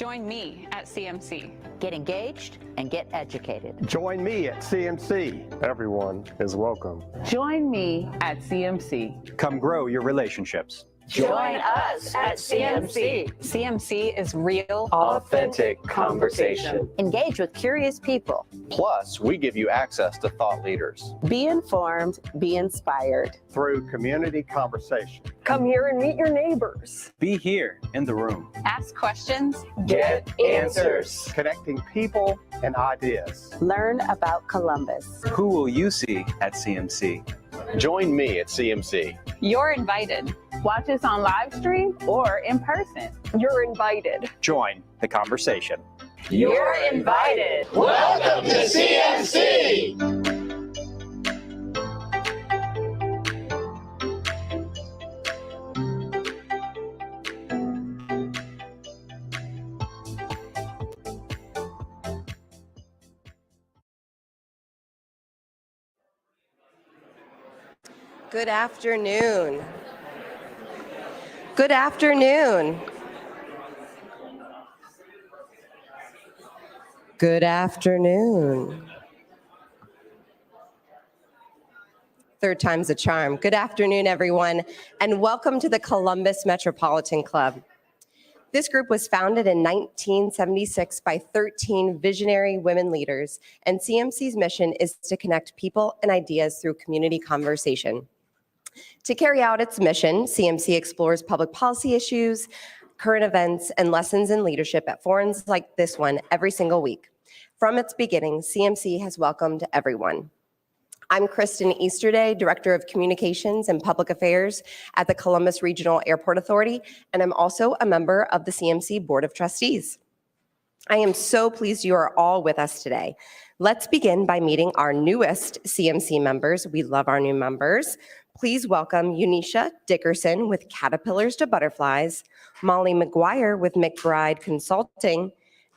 Join me at CMC. Get engaged and get educated. Join me at CMC. Everyone is welcome. Join me at CMC. Come grow your relationships. Join us at CMC. CMC is real, Authentic conversation. Engage with curious people. Plus, we give you access to thought leaders. Be informed, be inspired. Through community conversation. Come here and meet your neighbors. Be here in the room. ask questions, Get answers. Connecting people and ideas. Learn about Columbus. Who will you see at CMC? Join me at CMC. You're invited. Watch us on live stream or in person. You're invited. Join the conversation. You're invited. Welcome to CMC! Good afternoon. Good afternoon. Good afternoon. Third time's a charm. Good afternoon, everyone, and welcome to the Columbus Metropolitan Club. This group was founded in 1976 by 13 visionary women leaders, and CMC's mission is to connect people and ideas through community conversation. To carry out its mission, CMC explores public policy issues, current events, and lessons in leadership at forums like this one every single week. From its beginning, CMC has welcomed everyone. I'm Kristen Easterday, Director of Communications and Public Affairs at the Columbus Regional Airport Authority, and I'm also a member of the CMC Board of Trustees. I am so pleased you are all with us today. Let's begin by meeting our newest CMC members. We love our new members. Please welcome Unisha Dickerson with Caterpillars to Butterflies, Molly McGuire with McBride Consulting,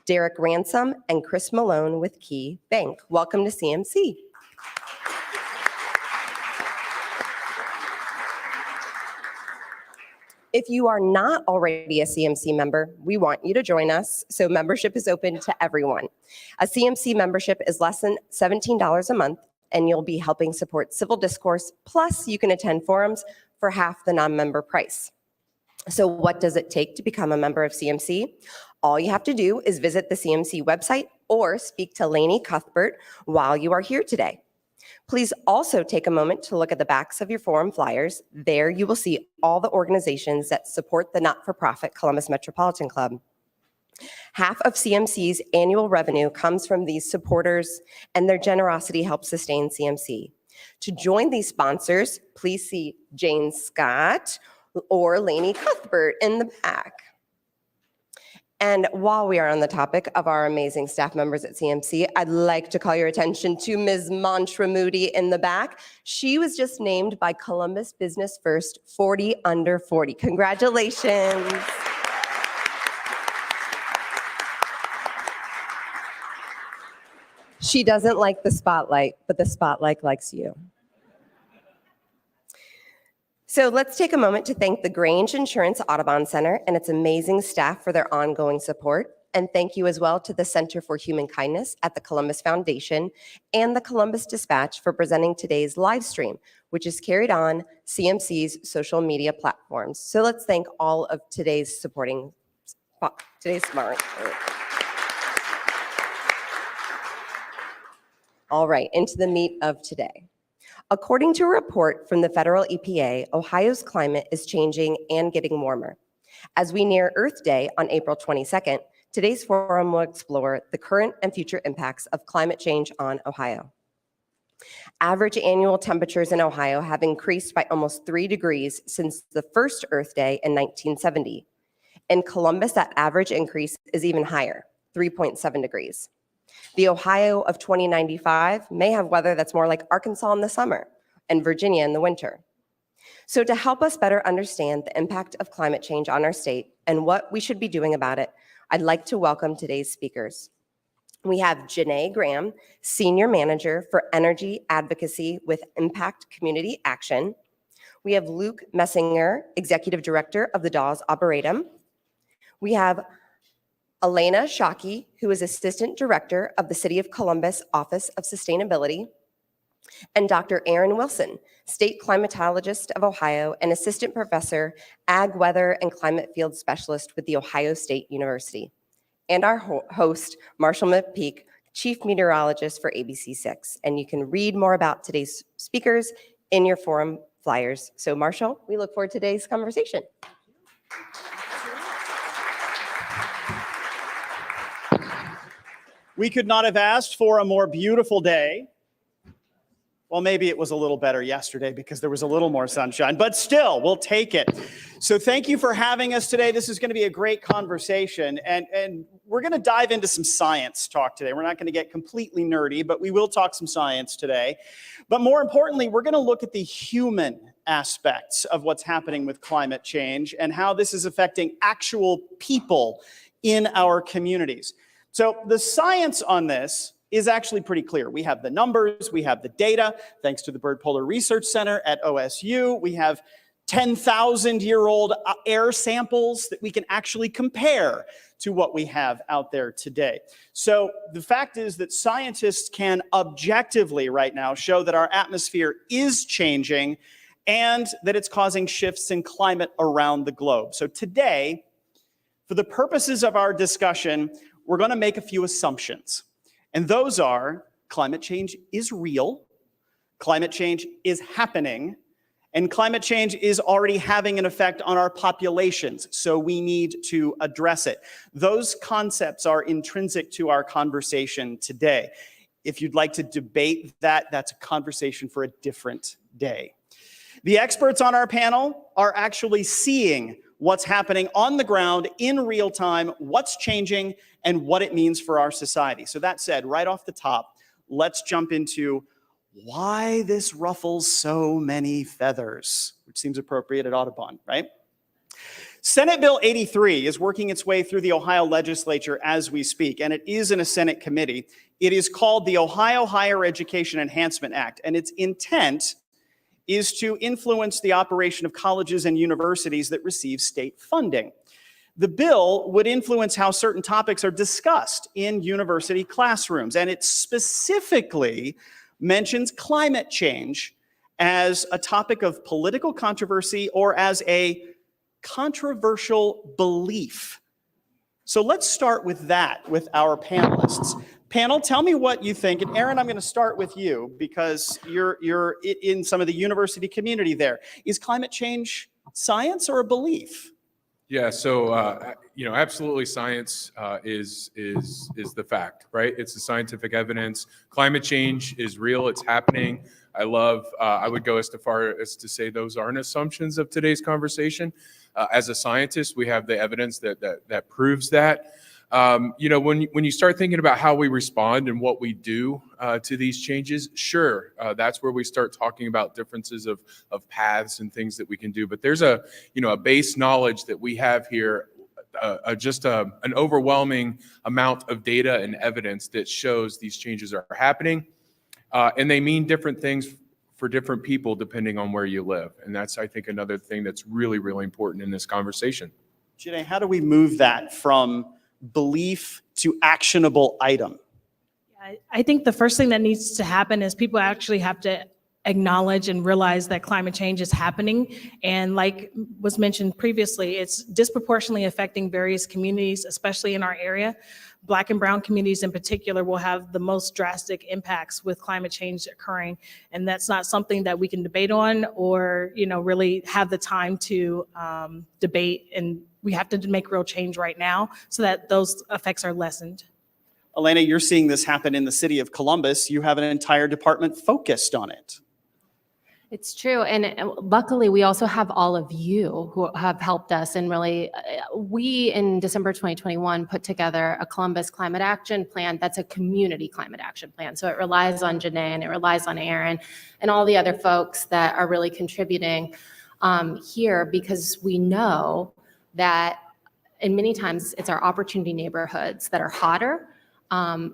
Derek Ransom, and Chris Malone with Key Bank. Welcome to CMC. If you are not already a CMC member, we want you to join us, so membership is open to everyone. A CMC membership is less than $17 a month, and you'll be helping support civil discourse, plus you can attend forums for half the non-member price. So what does it take to become a member of CMC? All you have to do is visit the CMC website or speak to Lainey Cuthbert while you are here today. Please also take a moment to look at the backs of your forum flyers. There you will see all the organizations that support the not-for-profit Columbus Metropolitan Club. Half of CMC's annual revenue comes from these supporters, and their generosity helps sustain CMC. To join these sponsors, please see Jane Scott or Lainey Cuthbert in the back. And while we are on the topic of our amazing staff members at CMC, I'd like to call your attention to Ms. Mantra Moody in the back. She was just named by Columbus Business First 40 Under 40. Congratulations. She doesn't like the spotlight, but the spotlight likes you. So let's take a moment to thank the Grange Insurance Audubon Center and its amazing staff for their ongoing support. And thank you as well to the Center for Human Kindness at the Columbus Foundation and the Columbus Dispatch for presenting today's live stream, which is carried on CMC's social media platforms. So let's thank all of today's supporting, smart. All right, into the meat of today. According to a report from the federal EPA, Ohio's climate is changing and getting warmer. As we near Earth Day on April 22nd, today's forum will explore the current and future impacts of climate change on Ohio. Average annual temperatures in Ohio have increased by almost 3 degrees since the first Earth Day in 1970. In Columbus, that average increase is even higher, 3.7 degrees. The Ohio of 2095 may have weather that's more like Arkansas in the summer and Virginia in the winter. So to help us better understand the impact of climate change on our state and what we should be doing about it, I'd like to welcome today's speakers. We have Janae Graham, Senior Manager for Energy Advocacy with Impact Community Action. We have Luke Messinger, Executive Director of the Dawes Arboretum. We have Elena Shockey, who is Assistant Director of the City of Columbus Office of Sustainability, and Dr. Aaron Wilson, State Climatologist of Ohio and Assistant Professor, Ag Weather and Climate Field Specialist with The Ohio State University, and our host, Marshall McPeak, Chief Meteorologist for ABC6. And you can read more about today's speakers in your forum flyers. So Marshall, we look forward to today's conversation. We could not have asked for a more beautiful day. Well, maybe it was a little better yesterday because there was a little more sunshine, but still, we'll take it. So thank you for having us today. This is going to be a great conversation, and we're going to dive into some science talk today. We're not going to get completely nerdy, but we will talk some science today. But more importantly, we're going to look at the human aspects of what's happening with climate change and how this is affecting actual people in our communities. So the science on this is actually pretty clear. We have the numbers, we have the data, thanks to the Bird Polar Research Center at OSU. We have 10,000-year-old air samples that we can actually compare to what we have out there today. So the fact is that scientists can objectively right now show that our atmosphere is changing and that it's causing shifts in climate around the globe. So today, for the purposes of our discussion, we're going to make a few assumptions. And those are climate change is real, climate change is happening, and climate change is already having an effect on our populations, so we need to address it. Those concepts are intrinsic to our conversation today. If you'd like to debate that, that's a conversation for a different day. The experts on our panel are actually seeing what's happening on the ground in real time, what's changing, and what it means for our society. So that said, right off the top, let's jump into why this ruffles so many feathers, which seems appropriate at Audubon, right? Senate Bill 83 is working its way through the Ohio legislature as we speak, and it is in a Senate committee. It is called the Ohio Higher Education Enhancement Act, and its intent is to influence the operation of colleges and universities that receive state funding. The bill would influence how certain topics are discussed in university classrooms, and it specifically mentions climate change as a topic of political controversy or as a controversial belief. So let's start with that with our panelists. Panel, tell me what you think. And Aaron, I'm going to start with you because you're in some of the university community there. Is climate change science or a belief? Yeah, so absolutely, science is the fact, right? It's the scientific evidence. Climate change is real. It's happening. I would go as far as to say those aren't assumptions of today's conversation. As a scientist, we have the evidence that proves that. When you start thinking about how we respond and what we do to these changes, sure, that's where we start talking about differences of paths and things that we can do. But there's a base knowledge that we have here, an overwhelming amount of data and evidence that shows these changes are happening, and they mean different things for different people depending on where you live. And that's, I think, another thing that's really, really important in this conversation. Janae, how do we move that from belief to actionable item? I think the first thing that needs to happen is people actually have to acknowledge and realize that climate change is happening. And like was mentioned previously, it's disproportionately affecting various communities, especially in our area. Black and brown communities in particular will have the most drastic impacts with climate change occurring. And that's not something that we can debate on or, really have the time to debate. And we have to make real change right now so that those effects are lessened. Elena, you're seeing this happen in the city of Columbus. You have an entire department focused on it. It's true. And luckily, we also have all of you who have helped us. And really, we in December 2021 put together a Columbus Climate Action Plan that's a community climate action plan. So it relies on Janae and it relies on Aaron and all the other folks that are really contributing here, because we know that in many times it's our opportunity neighborhoods that are hotter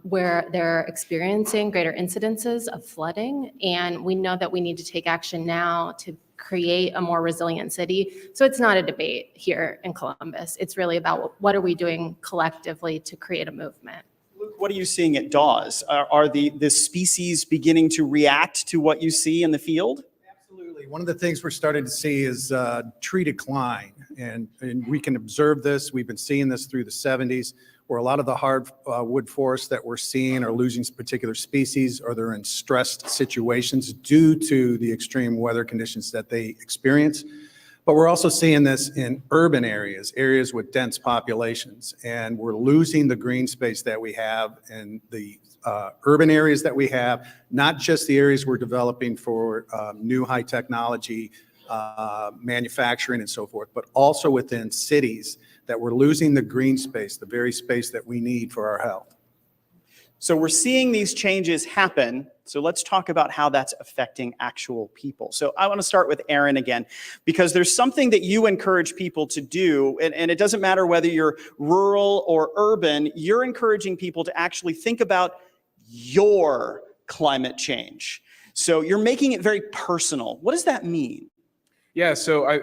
where they're experiencing greater incidences of flooding. And we know that we need to take action now to create a more resilient city. So it's not a debate here in Columbus. It's really about what are we doing collectively to create a movement. Luke, what are you seeing at Dawes? Are the species beginning to react to what you see in the field? Absolutely. One of the things we're starting to see is tree decline. And we can observe this. We've been seeing this through the 70s, where a lot of the hardwood forests that we're seeing are losing particular species, or they're in stressed situations due to the extreme weather conditions that they experience. But we're also seeing this in urban areas with dense populations, and we're losing the green space that we have in the urban areas that we have, not just the areas we're developing for new high technology manufacturing and so forth, but also within cities, that we're losing the green space, the very space that we need for our health. So we're seeing these changes happen. So let's talk about how that's affecting actual people. So I want to start with Aaron again, because there's something that you encourage people to do, and it doesn't matter whether you're rural or urban, you're encouraging people to actually think about your climate change. So you're making it very personal. What does that mean? Yeah, so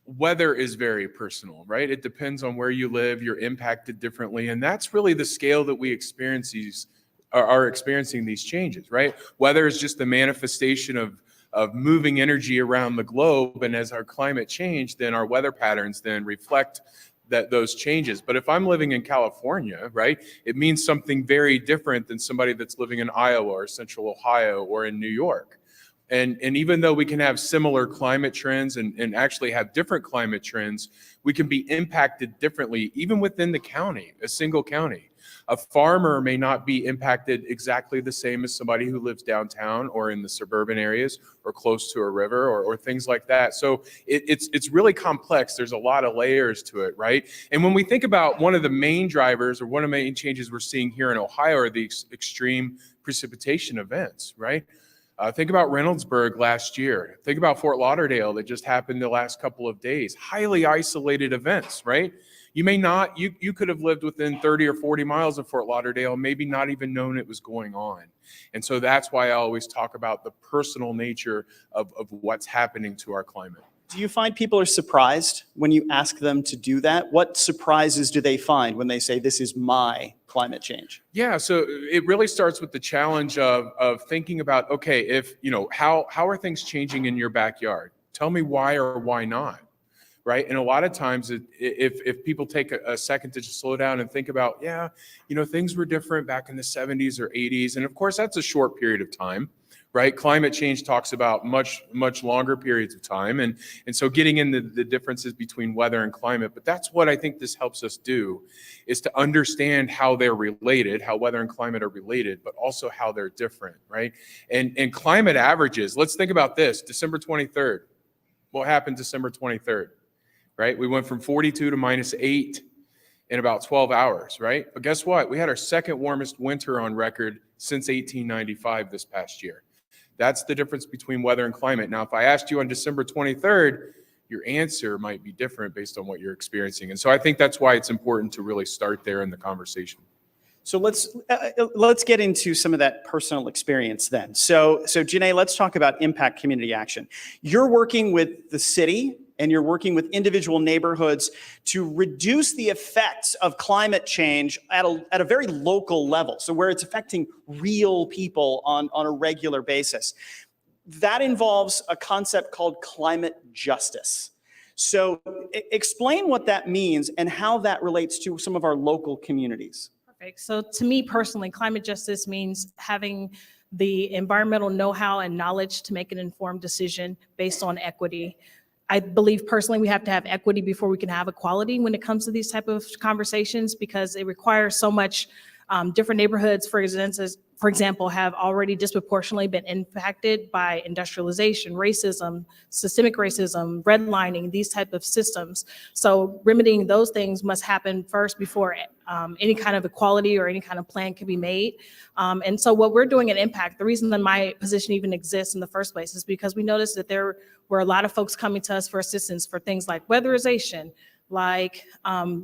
weather is very personal, right? It depends on where you live, you're impacted differently, and that's really the scale that we are experiencing these changes, right? Weather is just the manifestation of moving energy around the globe, and as our climate change, then our weather patterns then reflect those changes. But if I'm living in California, right, it means something very different than somebody that's living in Iowa or Central Ohio or in New York. And even though we can have similar climate trends and actually have different climate trends, we can be impacted differently, even within the county, a single county. A farmer may not be impacted exactly the same as somebody who lives downtown or in the suburban areas or close to a river or things like that. So it's really complex. There's a lot of layers to it, right? And when we think about one of the main drivers or one of the main changes we're seeing here in Ohio are the extreme precipitation events, right? Think about Reynoldsburg last year. Think about Fort Lauderdale that just happened the last couple of days. Highly isolated events, right? You may not, you could have lived within 30 or 40 miles of Fort Lauderdale, maybe not even known it was going on. And so that's why I always talk about the personal nature of what's happening to our climate. Do you find people are surprised when you ask them to do that? What surprises do they find when they say, this is my climate change? Yeah, so it really starts with the challenge of thinking about, okay, if, how are things changing in your backyard? Tell me why or why not, right? And a lot of times if people take a second to just slow down and think about, things were different back in the 70s or 80s. And of course, that's a short period of time. Right? Climate change talks about much longer periods of time. And so getting into the differences between weather and climate, but that's what I think this helps us do, is to understand how they're related, how weather and climate are related, but also how they're different, right? And climate averages, let's think about this, December 23rd. What happened December 23rd, right? We went from 42 to -8 in about 12 hours, right? But guess what? We had our second warmest winter on record since 1895 this past year. That's the difference between weather and climate. Now, if I asked you on December 23rd, your answer might be different based on what you're experiencing. And so I think that's why it's important to really start there in the conversation. So let's get into some of that personal experience then. So Janae, let's talk about impact community action. You're working with the city and you're working with individual neighborhoods to reduce the effects of climate change at a very local level. So where it's affecting real people on a regular basis. That involves a concept called climate justice. So explain what that means and how that relates to some of our local communities. Perfect. So to me personally, climate justice means having the environmental know-how and knowledge to make an informed decision based on equity. I believe personally we have to have equity before we can have equality when it comes to these type of conversations, because it requires so much. Different neighborhoods, for example, have already disproportionately been impacted by industrialization, racism, systemic racism, redlining, these type of systems. So remedying those things must happen first before any kind of equality or any kind of plan can be made. And so what we're doing at Impact, the reason that my position even exists in the first place is because we noticed that there were a lot of folks coming to us for assistance for things like weatherization, like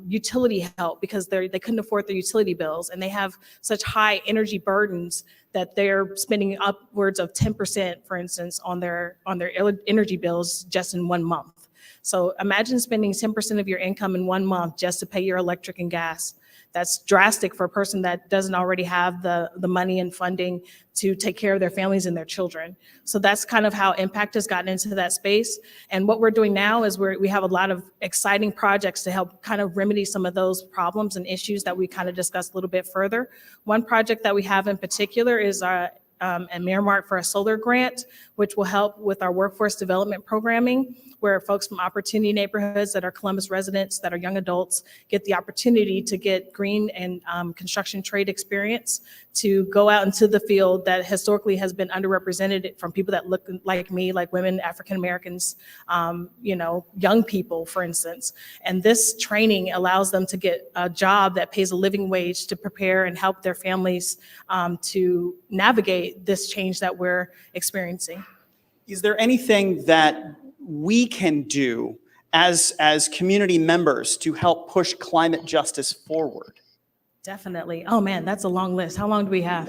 utility help because they couldn't afford their utility bills, and they have such high energy burdens that they're spending upwards of 10%, for instance, on their energy bills just in 1 month. So imagine spending 10% of your income in 1 month just to pay your electric and gas. That's drastic for a person that doesn't already have the money and funding to take care of their families and their children. So that's kind of how Impact has gotten into that space. And what we're doing now is we have a lot of exciting projects to help kind of remedy some of those problems and issues that we kind of discussed a little bit further. One project that we have in particular is a Miramart for a Solar grant, which will help with our workforce development programming, where folks from opportunity neighborhoods that are Columbus residents, that are young adults, get the opportunity to get green and construction trade experience to go out into the field that historically has been underrepresented from people that look like me, like women, African Americans, young people, for instance. And this training allows them to get a job that pays a living wage to prepare and help their families to navigate this change that we're experiencing. Is there anything that we can do as community members to help push climate justice forward? Definitely. Oh man, that's a long list. How long do we have?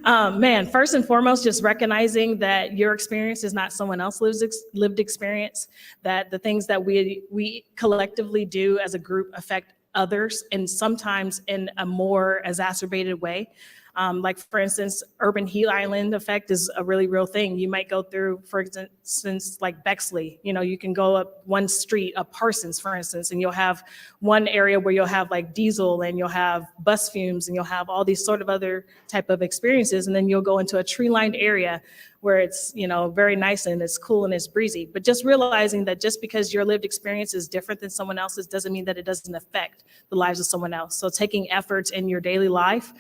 Man, first and foremost, just recognizing that your experience is not someone else's lived experience, that the things that we collectively do as a group affect others, and sometimes in a more exacerbated way. Like for instance, urban heat island effect is a really real thing. You might go through, for instance, like Bexley, you can go up one street, up Parsons, for instance, and you'll have one area where you'll have like diesel and you'll have bus fumes and you'll have all these sort of other type of experiences. And then you'll go into a tree lined area where it's, very nice and it's cool and it's breezy. But just realizing that just because your lived experience is different than someone else's doesn't mean that it doesn't affect the lives of someone else. So taking efforts in your daily life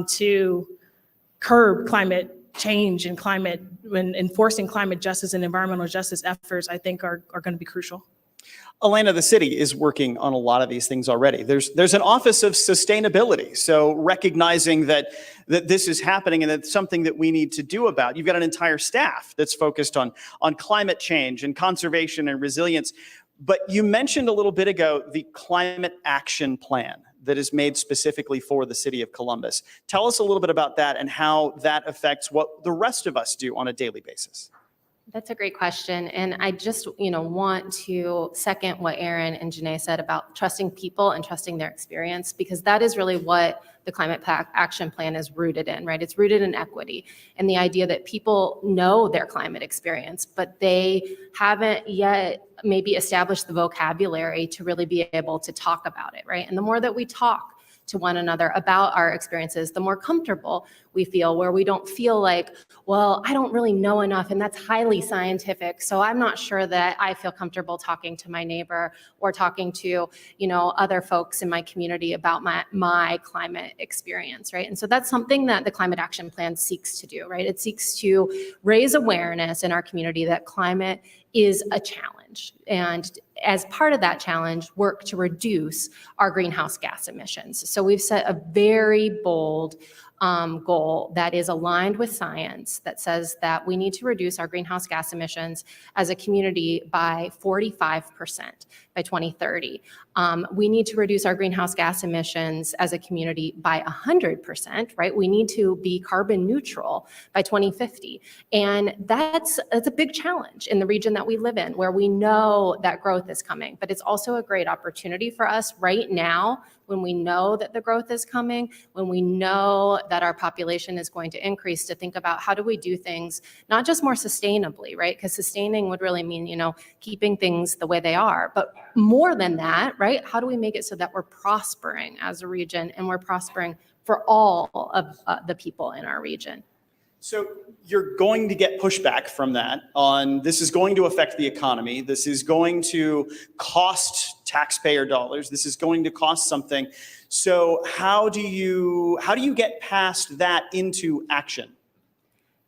to curb climate change and when enforcing climate justice and environmental justice efforts, I think are going to be crucial. Elena, the city is working on a lot of these things already. There's an Office of Sustainability. So recognizing that this is happening and that's something that we need to do about. You've got an entire staff that's focused on climate change and conservation and resilience. But you mentioned a little bit ago the Climate Action Plan that is made specifically for the city of Columbus. Tell us a little bit about that and how that affects what the rest of us do on a daily basis. That's a great question. And I just, want to second what Aaron and Janae said about trusting people and trusting their experience, because that is really what the Climate Action Plan is rooted in, right? It's rooted in equity and the idea that people know their climate experience, but they haven't yet maybe established the vocabulary to really be able to talk about it, right? And the more that we talk to one another about our experiences, the more comfortable we feel, where we don't feel like, well, I don't really know enough and that's highly scientific, so I'm not sure that I feel comfortable talking to my neighbor or talking to, other folks in my community about my climate experience, right? And so that's something that the Climate Action Plan seeks to do, right? It seeks to raise awareness in our community that climate is a challenge, and as part of that challenge, work to reduce our greenhouse gas emissions. So we've set a very bold goal that is aligned with science that says that we need to reduce our greenhouse gas emissions as a community by 45% by 2030. We need to reduce our greenhouse gas emissions as a community by 100%, right? We need to be carbon neutral by 2050. And that's a big challenge in the region that we live in, where we know that growth is coming, but it's also a great opportunity for us right now, when we know that the growth is coming, when we know that our population is going to increase, to think about how do we do things not just more sustainably, right? Because sustaining would really mean, keeping things the way they are, but more than that, right? How do we make it so that we're prospering as a region and we're prospering for all of the people in our region? So you're going to get pushback from that on this is going to affect the economy. This is going to cost taxpayer dollars. This is going to cost something. So how do you get past that into action?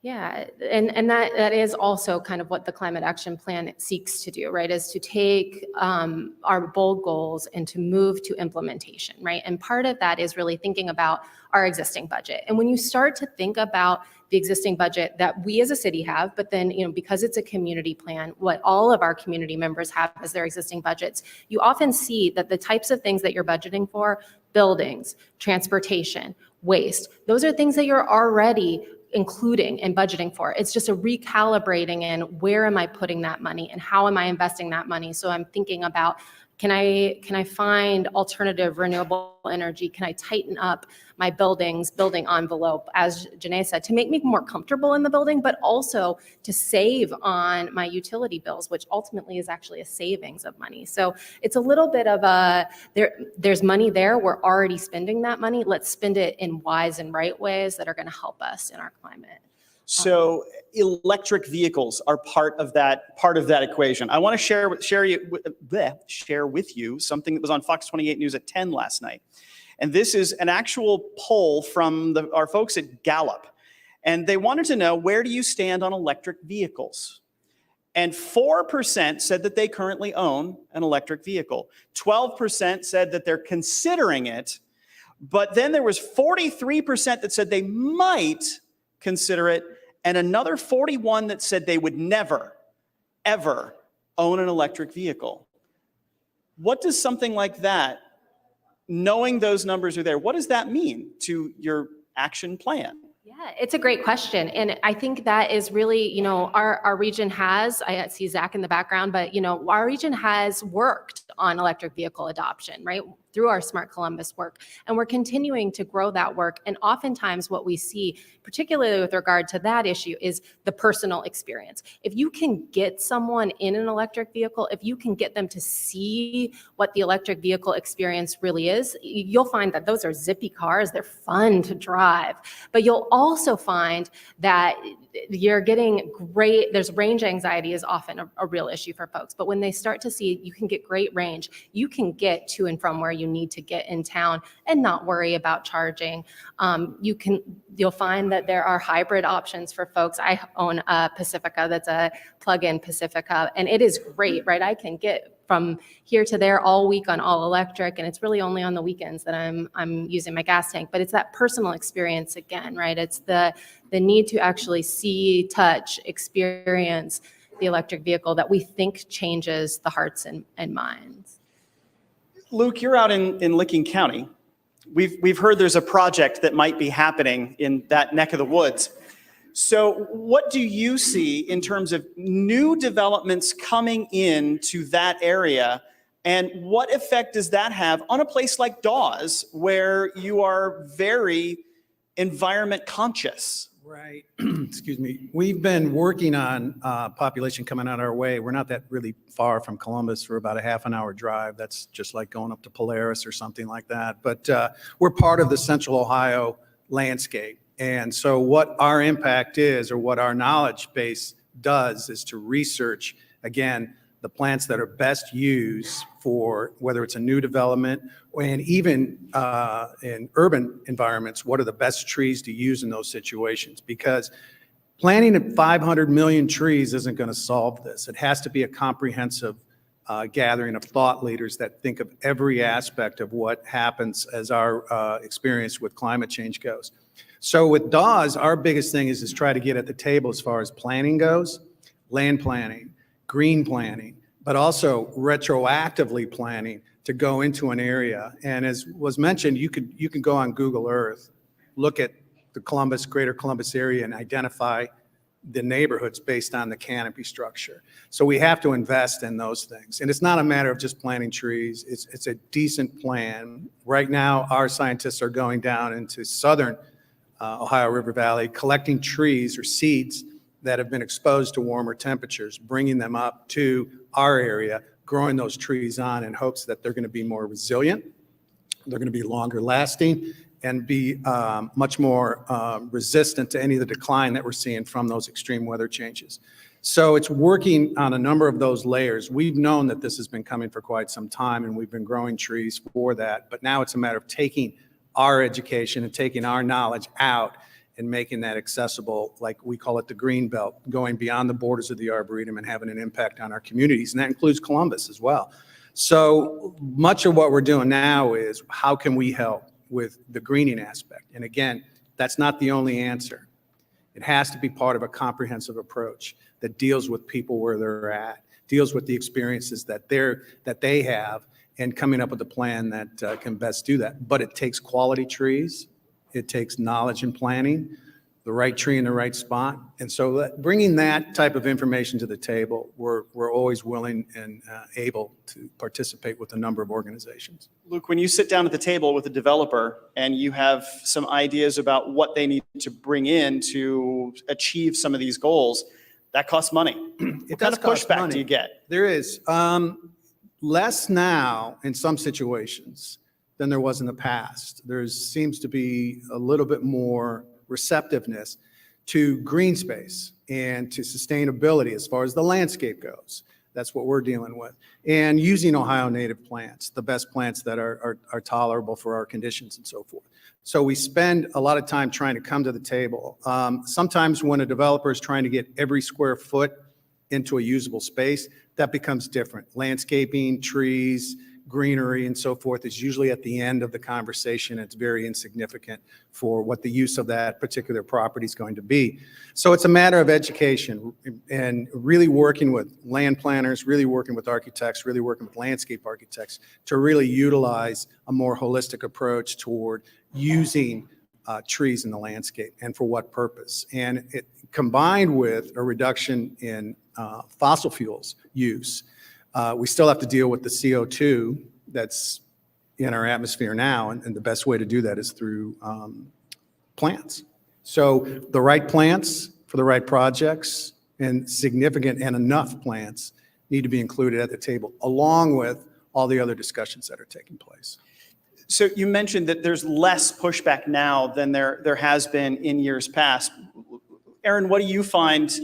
Yeah, and that is also kind of what the climate action plan seeks to do, right? Is to take our bold goals and to move to implementation, right? And part of that is really thinking about our existing budget. And when you start to think about the existing budget that we as a city have, but then, because it's a community plan, what all of our community members have as their existing budgets, you often see that the types of things that you're budgeting for, buildings, transportation, waste, those are things that you're already including and budgeting for. It's just a recalibrating in where am I putting that money and how am I investing that money? So I'm thinking about, can I find alternative renewable energy? Can I tighten up my building envelope, as Janae said, to make me more comfortable in the building, but also to save on my utility bills, which ultimately is actually a savings of money. So it's a little bit of there's money there. We're already spending that money. Let's spend it in wise and right ways that are going to help us in our climate. So electric vehicles are part of that equation. I want to share with you something that was on Fox 28 News at 10 last night. And this is an actual poll from our folks at Gallup. And they wanted to know, where do you stand on electric vehicles? And 4% said that they currently own an electric vehicle. 12% said that they're considering it. But then there was 43% that said they might consider it, and another 41 that said they would never, ever own an electric vehicle. What does something like that, knowing those numbers are there, what does that mean to your action plan? Yeah, it's a great question. And I think that is really, our region has, I see Zach in the background, but, our region has worked on electric vehicle adoption, right? Through our Smart Columbus work. And we're continuing to grow that work. And oftentimes what we see, particularly with regard to that issue, is the personal experience. If you can get someone in an electric vehicle, if you can get them to see what the electric vehicle experience really is, you'll find that those are zippy cars. They're fun to drive. But you'll also find that you're getting great, there's range anxiety is often a real issue for folks. But when they start to see you can get great range, you can get to and from where you need to get in town and not worry about charging. You'll find that there are hybrid options for folks. I own a Pacifica that's a plug-in Pacifica, and it is great, right? I can get from here to there all week on all electric, and it's really only on the weekends that I'm using my gas tank. But it's that personal experience again, right? It's the need to actually see, touch, experience the electric vehicle that we think changes the hearts and minds. Luke, you're out in Licking County. We've heard there's a project that might be happening in that neck of the woods. So what do you see in terms of new developments coming into that area, and what effect does that have on a place like Dawes, where you are very environment conscious? Right. Excuse me. We've been working on population coming out our way. We're not that really far from Columbus. We're about a half an hour drive. That's just like going up to Polaris or something like that. But we're part of the Central Ohio landscape. And so what our impact is, or what our knowledge base does, is to research, again, the plants that are best used for whether it's a new development, and even in urban environments, what are the best trees to use in those situations? Because planting 500 million trees isn't going to solve this. It has to be a comprehensive gathering of thought leaders that think of every aspect of what happens as our experience with climate change goes. So with Dawes, our biggest thing is try to get at the table as far as planning goes, land planning, green planning, but also retroactively planning to go into an area. And as was mentioned, you can go on Google Earth, look at the greater Columbus area, and identify the neighborhoods based on the canopy structure. So we have to invest in those things. And it's not a matter of just planting trees. It's a decent plan. Right now, our scientists are going down into southern Ohio River Valley, collecting trees or seeds that have been exposed to warmer temperatures, bringing them up to our area, growing those trees on in hopes that they're going to be more resilient, they're going to be longer lasting, and be much more resistant to any of the decline that we're seeing from those extreme weather changes. So it's working on a number of those layers. We've known that this has been coming for quite some time, and we've been growing trees for that. But now it's a matter of taking our education and taking our knowledge out and making that accessible, like we call it the green belt, going beyond the borders of the Arboretum and having an impact on our communities. And that includes Columbus as well. So much of what we're doing now is how can we help with the greening aspect? And again, that's not the only answer. It has to be part of a comprehensive approach that deals with people where they're at, deals with the experiences that they have, and coming up with a plan that can best do that. But it takes quality trees. It takes knowledge and planning, the right tree in the right spot. And so bringing that type of information to the table, we're always willing and able to participate with a number of organizations. Luke, when you sit down at the table with a developer and you have some ideas about what they need to bring in to achieve some of these goals, that costs money. What kind of pushback do you get? There is. Less now in some situations than there was in the past. There seems to be a little bit more receptiveness to green space and to sustainability as far as the landscape goes. That's what we're dealing with. And using Ohio native plants, the best plants that are tolerable for our conditions and so forth. So we spend a lot of time trying to come to the table. Sometimes when a developer is trying to get every square foot into a usable space, that becomes different. Landscaping, trees, greenery, and so forth is usually at the end of the conversation. It's very insignificant for what the use of that particular property is going to be. So it's a matter of education and really working with land planners, really working with architects, really working with landscape architects to really utilize a more holistic approach toward using trees in the landscape and for what purpose. And it combined with a reduction in fossil fuels use. We still have to deal with the CO2 that's in our atmosphere now, and the best way to do that is through plants. So the right plants for the right projects and significant and enough plants need to be included at the table, along with all the other discussions that are taking place. So you mentioned that there's less pushback now than there has been in years past. Aaron, what do you find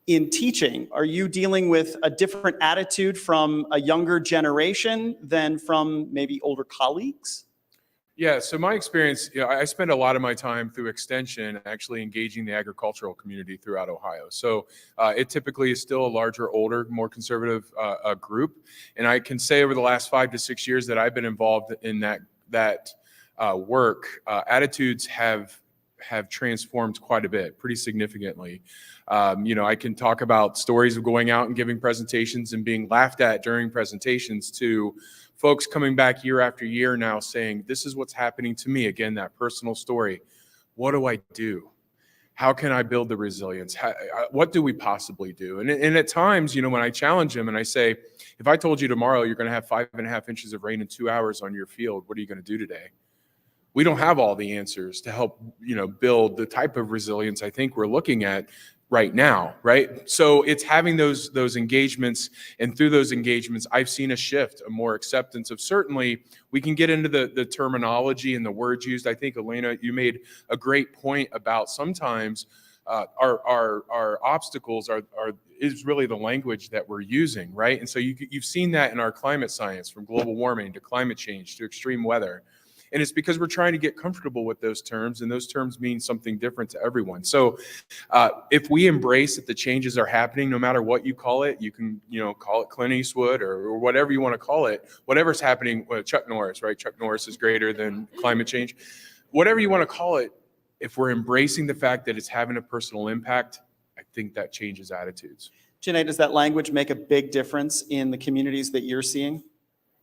in teaching? Are you dealing with a different attitude from a younger generation than from maybe older colleagues? Yeah, so my experience, I spend a lot of my time through extension actually engaging the agricultural community throughout Ohio. So it typically is still a larger, older, more conservative group. And I can say over the last 5 to 6 years that I've been involved in that work, attitudes have transformed quite a bit, pretty significantly. I can talk about stories of going out and giving presentations and being laughed at during presentations to folks coming back year after year now saying, this is what's happening to me. Again, that personal story. What do I do? How can I build the resilience? What do we possibly do? And at times, when I challenge them and I say, if I told you tomorrow you're going to have 5.5 inches of rain in 2 hours on your field, what are you going to do today? We don't have all the answers to help, build the type of resilience I think we're looking at right now, right? So it's having those engagements, and through those engagements, I've seen a shift, a more acceptance of, certainly we can get into the terminology and the words used. I think, Elena, you made a great point about sometimes our obstacles is really the language that we're using, right? And so you've seen that in our climate science, from global warming to climate change to extreme weather. And it's because we're trying to get comfortable with those terms, and those terms mean something different to everyone. So if we embrace that the changes are happening, no matter what you call it, you can call it Clint Eastwood or whatever you want to call it, whatever's happening, Chuck Norris, right? Chuck Norris is greater than climate change. Whatever you want to call it, if we're embracing the fact that it's having a personal impact, I think that changes attitudes. Janae, does that language make a big difference in the communities that you're seeing?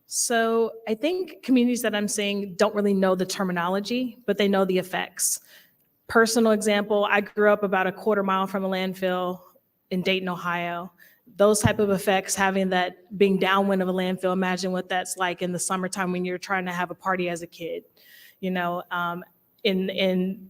So I think communities that I'm seeing don't really know the terminology, but they know the effects. Personal example, I grew up about a quarter mile from a landfill in Dayton, Ohio. Those type of effects, having that, being downwind of a landfill, imagine what that's like in the summertime when you're trying to have a party as a kid. In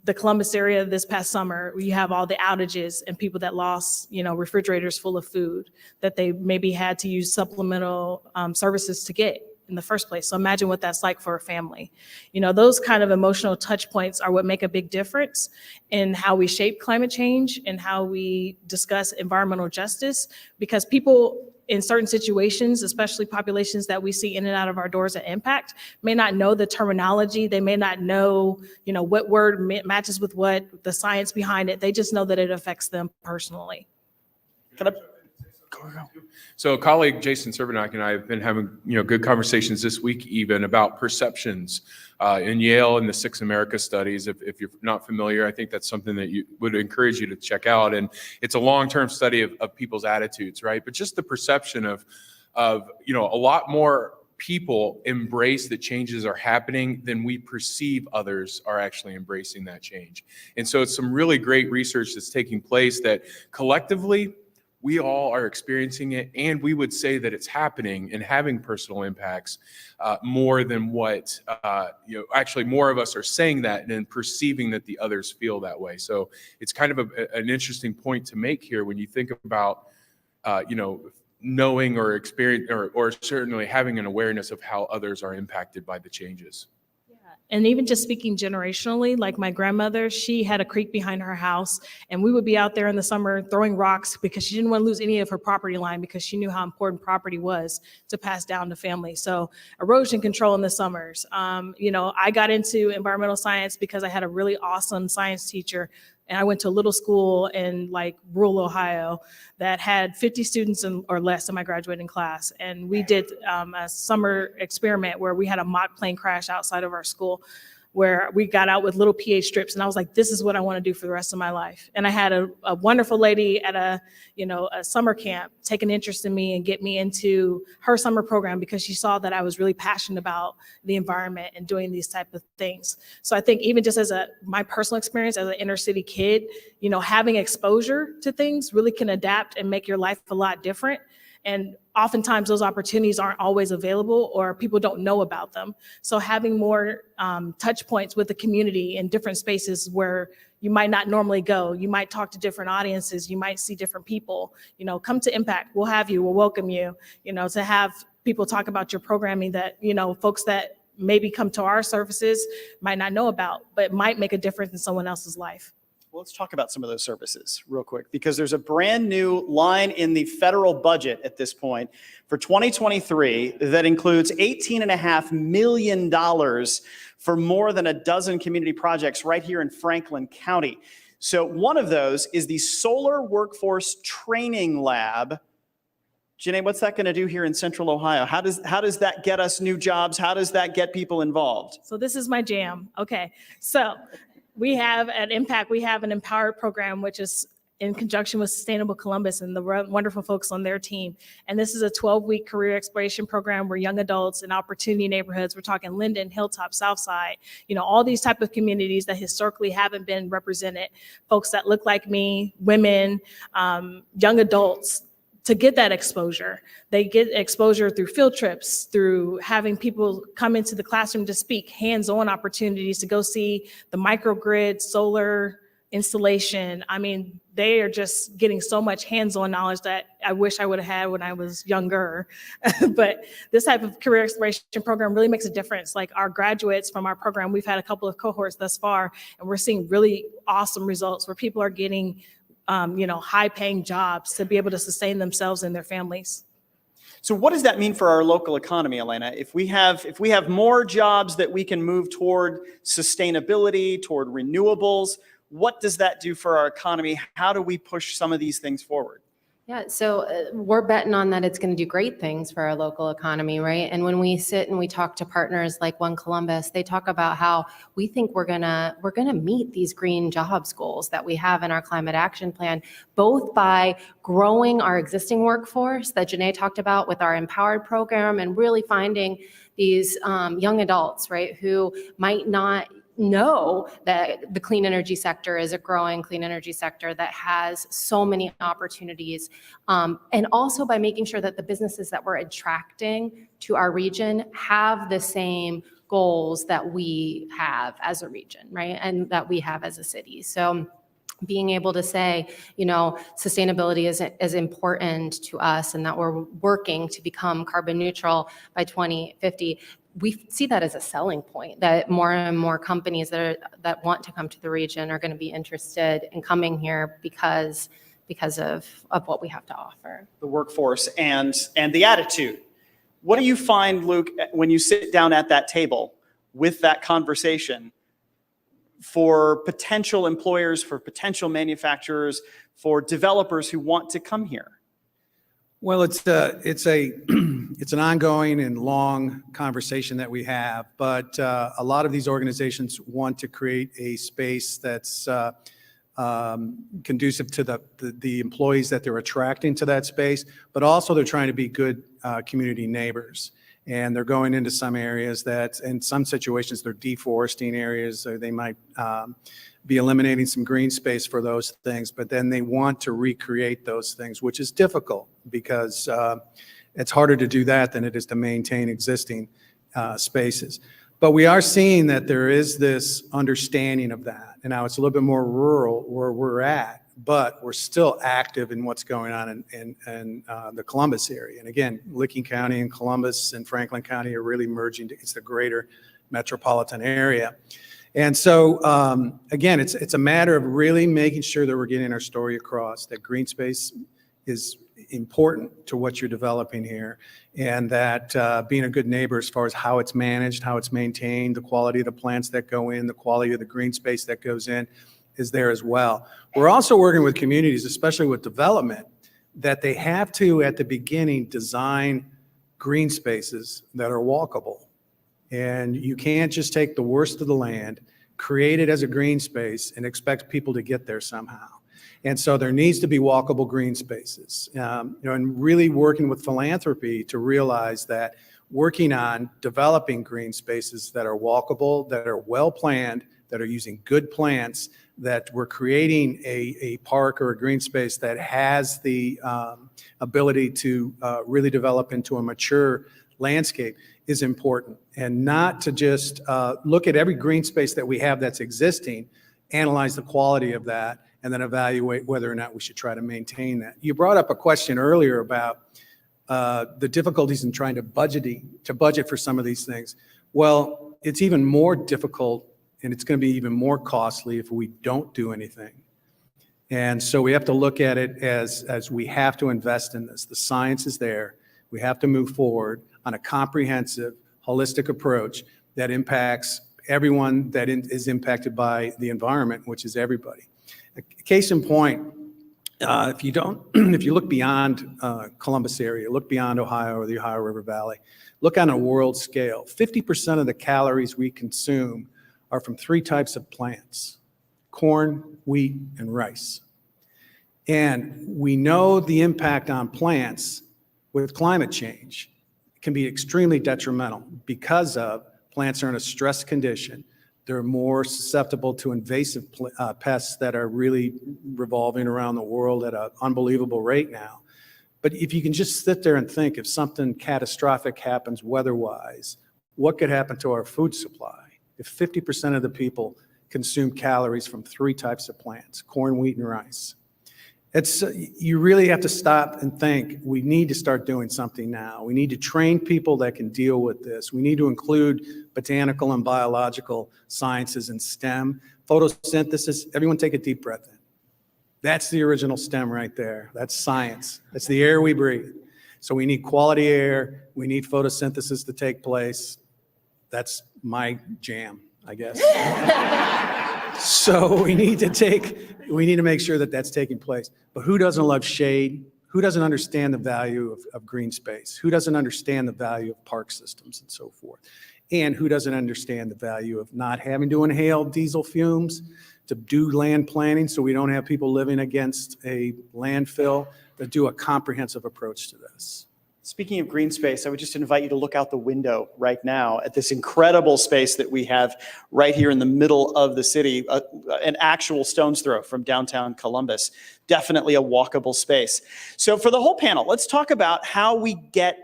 the Columbus area this past summer, you have all the outages and people that lost, refrigerators full of food that they maybe had to use supplemental services to get in the first place. So imagine what that's like for a family. Those kind of emotional touch points are what make a big difference in how we shape climate change and how we discuss environmental justice, because people in certain situations, especially populations that we see in and out of our doors at Impact, may not know the terminology. They may not know, what word matches with what, the science behind it. They just know that it affects them personally. Can I? So a colleague, Jason Cervenak, and I have been having, good conversations this week even about perceptions in Yale and the Six America studies. If you're not familiar, I think that's something that you would encourage you to check out. And it's a long-term study of people's attitudes, right? But just the perception of a lot more people embrace that changes are happening than we perceive others are actually embracing that change. And so it's some really great research that's taking place that collectively, we all are experiencing it, and we would say that it's happening and having personal impacts more than what, actually more of us are saying that and perceiving that the others feel that way. So it's kind of an interesting point to make here when you think about, knowing or experience or certainly having an awareness of how others are impacted by the changes. And even just speaking generationally, like my grandmother, she had a creek behind her house, and we would be out there in the summer throwing rocks because she didn't want to lose any of her property line because she knew how important property was to pass down to family. So erosion control in the summers. I got into environmental science because I had a really awesome science teacher. And I went to a little school in rural Ohio that had 50 students or less in my graduating class. And we did a summer experiment where we had a mock plane crash outside of our school where we got out with little pH strips. And I was like, this is what I want to do for the rest of my life. And I had a wonderful lady at a summer camp take an interest in me and get me into her summer program because she saw that I was really passionate about the environment and doing these type of things. So I think even just as my personal experience as an inner city kid, having exposure to things really can adapt and make your life a lot different. And oftentimes those opportunities aren't always available or people don't know about them. So having more touch points with the community in different spaces where you might not normally go, you might talk to different audiences, you might see different people, come to Impact, we'll have you, we'll welcome you, to have people talk about your programming that, folks that maybe come to our services might not know about, but might make a difference in someone else's life. Well, let's talk about some of those services real quick, because there's a brand new line in the federal budget at this point for 2023 that includes $18.5 million for more than a dozen community projects right here in Franklin County. So one of those is the Solar Workforce Training Lab. Janae, what's that going to do here in Central Ohio? How does that get us new jobs? How does that get people involved? So this is my jam. Okay, so we have at Impact, we have an Empowered program, which is in conjunction with Sustainable Columbus and the wonderful folks on their team. And this is a 12-week career exploration program where young adults in opportunity neighborhoods, we're talking Linden, Hilltop, Southside, all these type of communities that historically haven't been represented, folks that look like me, women, young adults, to get that exposure. They get exposure through field trips, through having people come into the classroom to speak, hands-on opportunities to go see the microgrid, solar installation. I mean, they are just getting so much hands-on knowledge that I wish I would have had when I was younger. But this type of career exploration program really makes a difference. Like our graduates from our program, we've had a couple of cohorts thus far, and we're seeing really awesome results where people are getting high-paying jobs to be able to sustain themselves and their families. So what does that mean for our local economy, Elena? If we have more jobs that we can move toward sustainability, toward renewables, what does that do for our economy? How do we push some of these things forward? Yeah, so we're betting on that it's going to do great things for our local economy, right? And when we sit and we talk to partners like One Columbus, they talk about how we think we're gonna meet these green jobs goals that we have in our climate action plan, both by growing our existing workforce that Janae talked about with our Empowered program, and really finding these young adults, right, who might not know that the clean energy sector is a growing clean energy sector that has so many opportunities. And also by making sure that the businesses that we're attracting to our region have the same goals that we have as a region, right? And that we have as a city. So being able to say, sustainability is important to us and that we're working to become carbon neutral by 2050. We see that as a selling point, that more and more companies that want to come to the region are going to be interested in coming here because because of what we have to offer. The workforce and the attitude. What do you find, Luke, when you sit down at that table with that conversation for potential employers, for potential manufacturers, for developers who want to come here? Well, it's an ongoing and long conversation that we have, but a lot of these organizations want to create a space that's conducive to the employees that they're attracting to that space, but also they're trying to be good community neighbors. And they're going into some areas that, in some situations, they're deforesting areas, or they might be eliminating some green space for those things, but then they want to recreate those things, which is difficult because it's harder to do that than it is to maintain existing spaces. But we are seeing that there is this understanding of that. And now it's a little bit more rural where we're at, but we're still active in what's going on in the Columbus area. And again, Licking County and Columbus and Franklin County are really merging. It's the greater metropolitan area. And so, again, it's a matter of really making sure that we're getting our story across, that green space is important to what you're developing here, and that being a good neighbor as far as how it's managed, how it's maintained, the quality of the plants that go in, the quality of the green space that goes in is there as well. We're also working with communities, especially with development, that they have to, at the beginning, design green spaces that are walkable. And you can't just take the worst of the land, create it as a green space, and expect people to get there somehow. And so there needs to be walkable green spaces. And really working with philanthropy to realize that working on developing green spaces that are walkable, that are well-planned, that are using good plants, that we're creating a park or a green space that has the ability to really develop into a mature landscape is important. And not to just look at every green space that we have that's existing, analyze the quality of that, and then evaluate whether or not we should try to maintain that. You brought up a question earlier about the difficulties in trying to budget for some of these things. Well, it's even more difficult, and it's going to be even more costly if we don't do anything. And so we have to look at it as we have to invest in this. The science is there. We have to move forward on a comprehensive, holistic approach that impacts everyone that is impacted by the environment, which is everybody. A case in point, if you look beyond Columbus area, look beyond Ohio or the Ohio River Valley, look on a world scale, 50% of the calories we consume are from 3 types of plants: corn, wheat, and rice. And we know the impact on plants with climate change can be extremely detrimental because of plants are in a stress condition. They're more susceptible to invasive pests that are really revolving around the world at an unbelievable rate now. But if you can just sit there and think, if something catastrophic happens weather-wise, what could happen to our food supply? If 50% of the people consume calories from 3 types of plants: corn, wheat, and rice. You really have to stop and think, we need to start doing something now. We need to train people that can deal with this. We need to include botanical and biological sciences in STEM. Photosynthesis, everyone take a deep breath in. That's the original STEM right there. That's science. That's the air we breathe. So we need quality air. We need photosynthesis to take place. That's my jam, I guess. So we need to make sure that that's taking place. But who doesn't love shade? Who doesn't understand the value of green space? Who doesn't understand the value of park systems and so forth? And who doesn't understand the value of not having to inhale diesel fumes, to do land planning so we don't have people living against a landfill, to do a comprehensive approach to this? Speaking of green space, I would just invite you to look out the window right now at this incredible space that we have right here in the middle of the city, an actual stone's throw from downtown Columbus. Definitely a walkable space. So for the whole panel, let's talk about how we get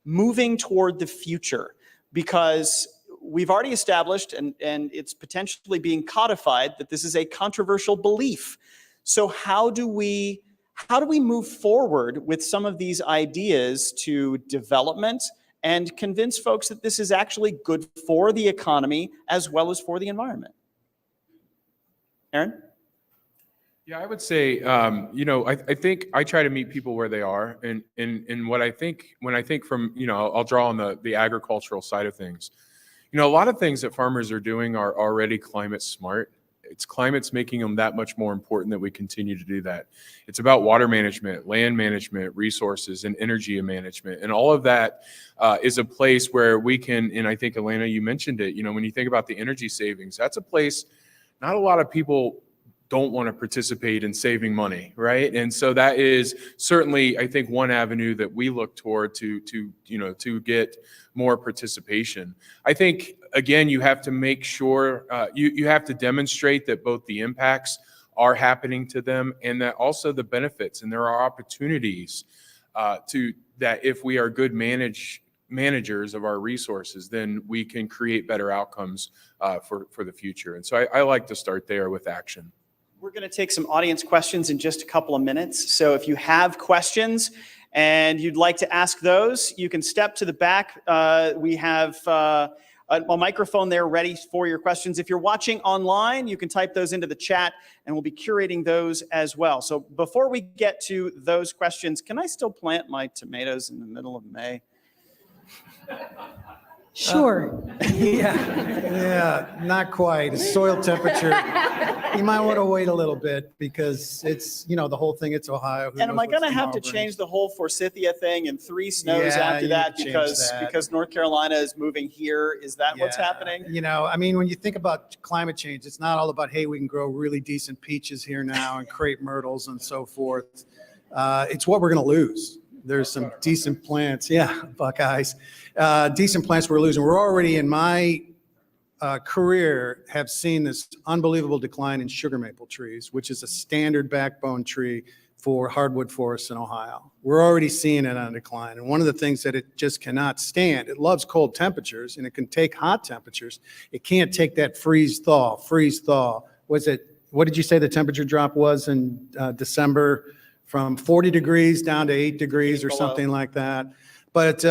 moving toward the future, because we've already established, and it's potentially being codified, that this is a controversial belief. So how do we move forward with some of these ideas to development and convince folks that this is actually good for the economy as well as for the environment? Aaron? Yeah, I would say, I think I try to meet people where they are, and what I think when I think from, I'll draw on the agricultural side of things. A lot of things that farmers are doing are already climate smart. Climate's making them that much more important that we continue to do that. It's about water management, land management, resources, and energy management, and all of that is a place where we can. And I think Elena, you mentioned it. When you think about the energy savings, that's a place. Not a lot of people don't want to participate in saving money, right? And so that is certainly, I think, one avenue that we look toward to get more participation. I think, again, you have to make sure you have to demonstrate that both the impacts are happening to them and that also the benefits, and there are opportunities to that if we are good managers of our resources, then we can create better outcomes for the future. And so I like to start there with action. We're going to take some audience questions in just a couple of minutes. So if you have questions and you'd like to ask those, you can step to the back. We have a microphone there ready for your questions. If you're watching online, you can type those into the chat and we'll be curating those as well. So before we get to those questions, can I still plant my tomatoes in the middle of May? Sure. Yeah, not quite. It's soil temperature. You might want to wait a little bit because it's, the whole thing, it's Ohio. And am I going to have to change the whole Forsythia thing and 3 snows after that because North Carolina is moving here? Is that what's happening? When you think about climate change, it's not all about, hey, we can grow really decent peaches here now and crepe myrtles and so forth. It's what we're going to lose. There's some decent plants. Yeah, Buckeyes. Decent plants we're losing. We're already in my career have seen this unbelievable decline in sugar maple trees, which is a standard backbone tree for hardwood forests in Ohio. We're already seeing it on decline. And one of the things that it just cannot stand, it loves cold temperatures and it can take hot temperatures. It can't take that freeze thaw. What did you say the temperature drop was in December? From 40 degrees down to 8 degrees or something like that. But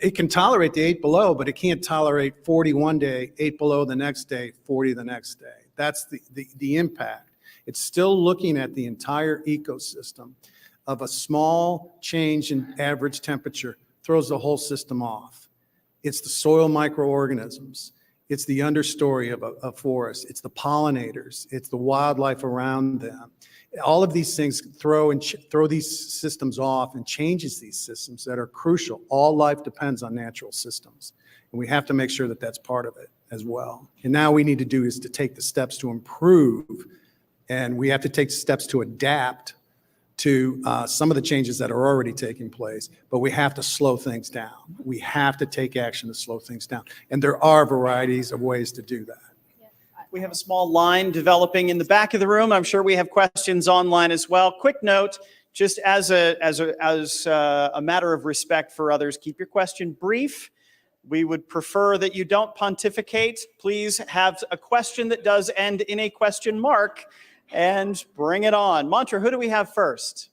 it can tolerate the 8 below, but it can't tolerate 40 one day, 8 below the next day, 40 the next day. That's the impact. It's still looking at the entire ecosystem of a small change in average temperature throws the whole system off. It's the soil microorganisms. It's the understory of a forest. It's the pollinators. It's the wildlife around them. All of these things throw these systems off and changes these systems that are crucial. All life depends on natural systems. And we have to make sure that that's part of it as well. And now we need to do is to take the steps to improve, and we have to take steps to adapt to some of the changes that are already taking place, but we have to slow things down. We have to take action to slow things down. And there are varieties of ways to do that. We have a small line developing in the back of the room. I'm sure we have questions online as well. Quick note, just as a matter of respect for others, keep your question brief. We would prefer that you don't pontificate. Please have a question that does end in a question mark and bring it on. Mantra, who do we have first?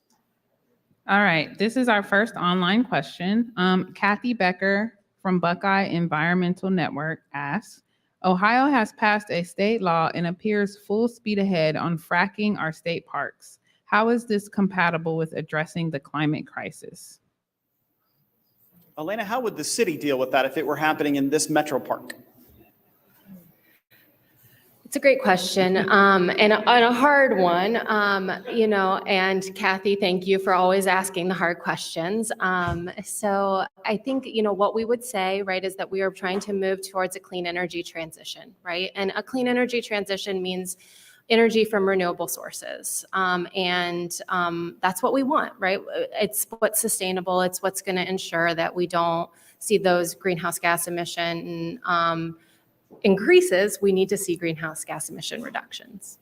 All right, this is our first online question. Kathy Becker from Buckeye Environmental Network asks, Ohio has passed a state law and appears full speed ahead on fracking our state parks. How is this compatible with addressing the climate crisis? Elena, how would the city deal with that if it were happening in this metro park? It's a great question and a hard one, and Kathy, thank you for always asking the hard questions. So I think, what we would say, right, is that we are trying to move towards a clean energy transition, right? And a clean energy transition means energy from renewable sources. And that's what we want, right? It's what's sustainable. It's what's going to ensure that we don't see those greenhouse gas emission increases. We need to see greenhouse gas emission reductions.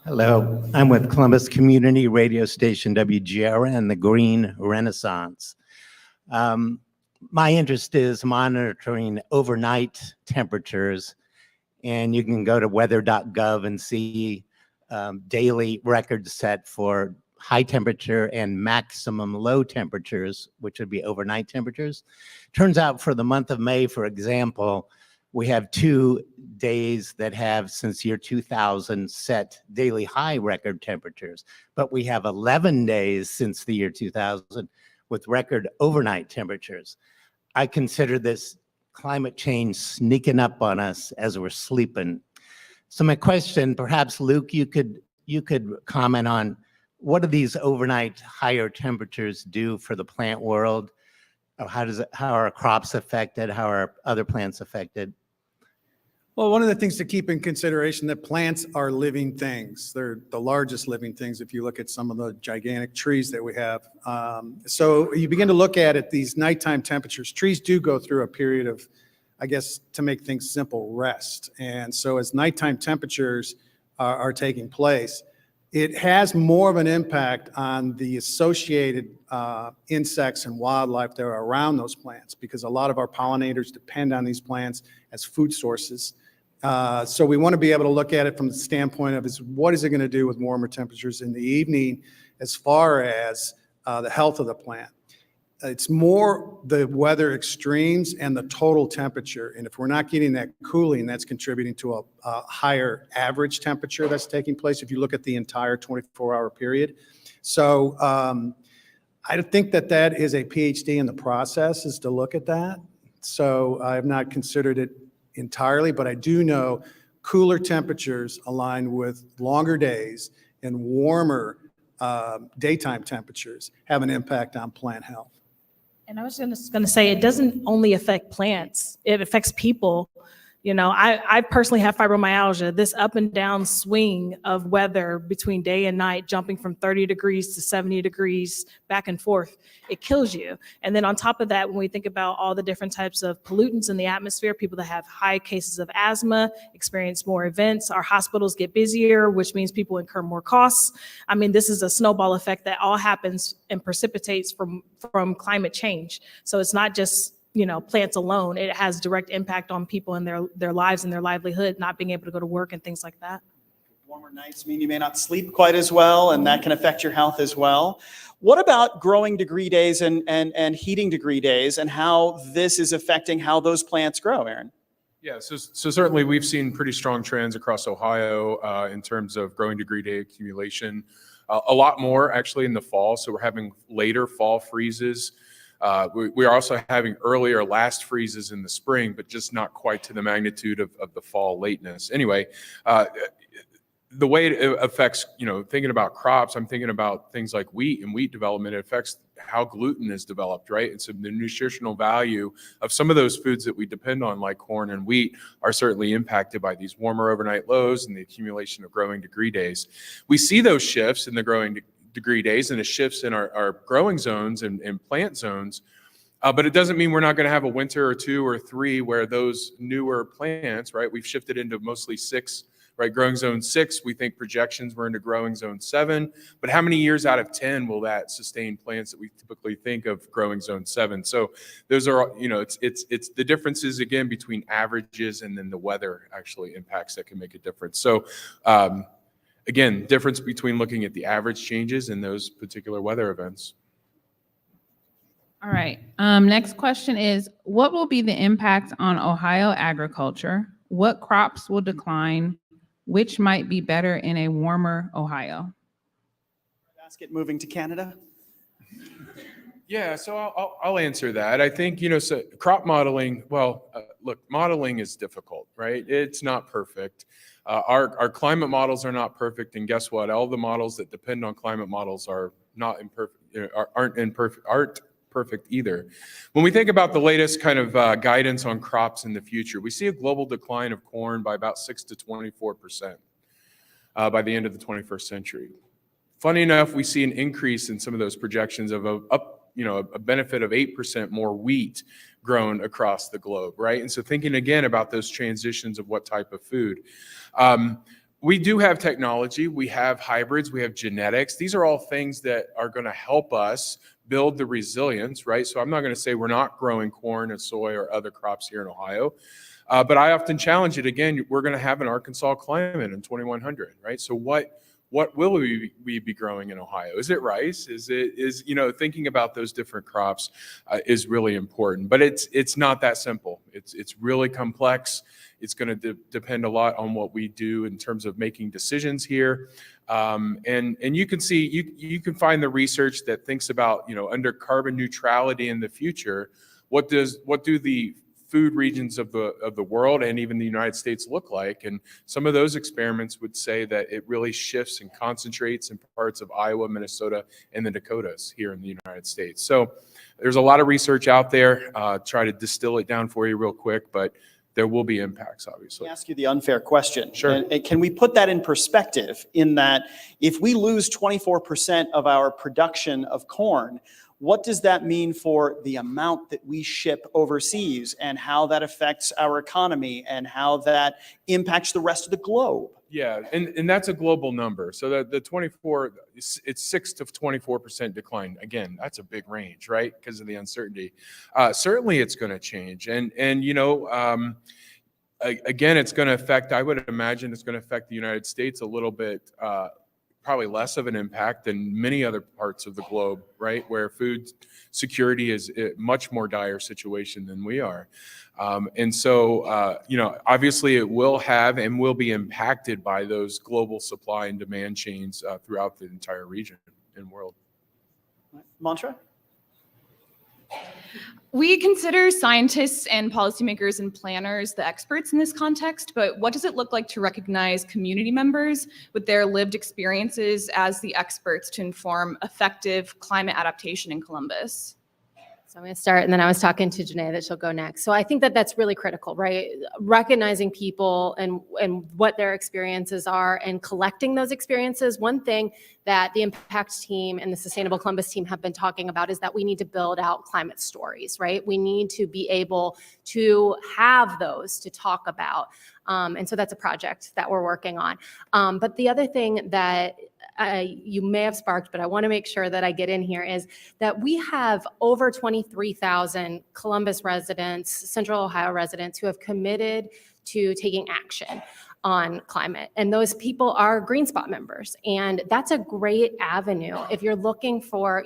Hello, I'm with Columbus Community Radio Station WGRN, the Green Renaissance. My interest is monitoring overnight temperatures, and you can go to weather.gov and see daily records set for high temperature and maximum low temperatures, which would be overnight temperatures. Turns out for the month of May, for example, We have 2 days that have, since year 2000, set daily high record temperatures, but we have 11 days since the year 2000 with record overnight temperatures. I consider this climate change sneaking up on us as we're sleeping. So my question, perhaps Luke, you could comment on, what do these overnight higher temperatures do for the plant world? How are crops affected? How are other plants affected? Well, one of the things to keep in consideration that plants are living things. They're the largest living things if you look at some of the gigantic trees that we have. So you begin to look at these nighttime temperatures. Trees do go through a period of, I guess, to make things simple, rest. And so as nighttime temperatures are taking place, it has more of an impact on the associated insects and wildlife that are around those plants, because a lot of our pollinators depend on these plants as food sources. So we want to be able to look at it from the standpoint of what is it going to do with warmer temperatures in the evening as far as the health of the plant. It's more the weather extremes and the total temperature. And if we're not getting that cooling, that's contributing to a higher average temperature that's taking place if you look at the entire 24-hour period. So I think that is a PhD in the process, is to look at that. So I have not considered it entirely, but I do know cooler temperatures aligned with longer days and warmer daytime temperatures have an impact on plant health. And I was just going to say, it doesn't only affect plants, it affects people. You know, I personally have fibromyalgia. This up and down swing of weather between day and night, jumping from 30 degrees to 70 degrees back and forth, it kills you. And then on top of that, when we think about all the different types of pollutants in the atmosphere, people that have high cases of asthma experience more events, our hospitals get busier, which means people incur more costs. I mean, this is a snowball effect that all happens and precipitates from climate change. So it's not just, you know, plants alone. It has direct impact on people and their lives and their livelihood, not being able to go to work and things like that. Warmer nights mean you may not sleep quite as well, and that can affect your health as well. What about growing degree days and heating degree days, and how this is affecting how those plants grow, Aaron? Yeah, so certainly we've seen pretty strong trends across Ohio in terms of growing degree day accumulation. A lot more actually in the fall, so we're having later fall freezes. We are also having earlier last freezes in the spring, but just not quite to the magnitude of the fall lateness. Anyway, the way it affects, you know, thinking about crops, I'm thinking about things like wheat and wheat development. It affects how gluten is developed, right? And so the nutritional value of some of those foods that we depend on, like corn and wheat, are certainly impacted by these warmer overnight lows and the accumulation of growing degree days. We see those shifts in the growing degree days and the shifts in our growing zones and plant zones, but it doesn't mean we're not going to have a winter or 2 or 3 where those newer plants, right, we've shifted into mostly 6, right, growing zone 6, we think projections we're into growing zone 7, but how many years out of 10 will that sustain plants that we typically think of growing zone 7? So those are, you know, it's the differences again between averages and then the weather actually impacts that can make a difference. So again, difference between looking at the average changes and those particular weather events. All right. Next question is, what will be the impact on Ohio agriculture? What crops will decline? Which might be better in a warmer Ohio? Basket moving to Canada? Yeah, so I'll answer that. I think, you know, so crop modeling, well, look, modeling is difficult, right? It's not perfect. Our climate models are not perfect, and guess what? All the models that depend on climate models are not imperfect, aren't perfect either. When we think about the latest kind of guidance on crops in the future, we see a global decline of corn by about 6 to 24% by the end of the 21st century. Funny enough, we see an increase in some of those projections of a benefit of 8% more wheat grown across the globe, right? And so thinking again about those transitions of what type of food. We do have technology, we have hybrids, we have genetics. These are all things that are going to help us build the resilience, right? So I'm not going to say we're not growing corn and soy or other crops here in Ohio, but I often challenge it again. We're going to have an Arkansas climate in 2100, right? So what what will we be growing in Ohio? Is it rice? Is thinking about those different crops is really important, but it's not that simple. It's really complex. It's going to depend a lot on what we do in terms of making decisions here. And you can see, you can find the research that thinks about, under carbon neutrality in the future, what do the food regions of the world and even the United States look like? And some of those experiments would say that it really shifts and concentrates in parts of Iowa, Minnesota, and the Dakotas here in the United States. So there's a lot of research out there. Try to distill it down for you real quick, but there will be impacts, obviously. Let me ask you the unfair question. Sure. And can we put that in perspective in that if we lose 24% of our production of corn, what does that mean for the amount that we ship overseas and how that affects our economy and how that impacts the rest of the globe? Yeah, and that's a global number. So the 24, it's 6 to 24% decline. Again, that's a big range, right? Because of the uncertainty. Certainly, it's going to change, and again, it's going to affect. I would imagine it's going to affect the United States a little bit. Probably less of an impact than many other parts of the globe, right? Where food security is a much more dire situation than we are. And so, obviously it will have and will be impacted by those global supply and demand chains throughout the entire region and world. Mantra? We consider scientists and policymakers and planners the experts in this context, but what does it look like to recognize community members with their lived experiences as the experts to inform effective climate adaptation in Columbus? So I'm going to start, and then I was talking to Janae that she'll go next. So I think that that's really critical, right? Recognizing people and what their experiences are and collecting those experiences. One thing that the Impact team and the Sustainable Columbus team have been talking about is that we need to build out climate stories, right? We need to be able to have those to talk about. And so that's a project that we're working on. But the other thing that you may have sparked, but I want to make sure that I get in here, is that we have over 23,000 Columbus residents, Central Ohio residents, who have committed to taking action on climate. And those people are Green Spot members. And that's a great avenue. If you're looking for,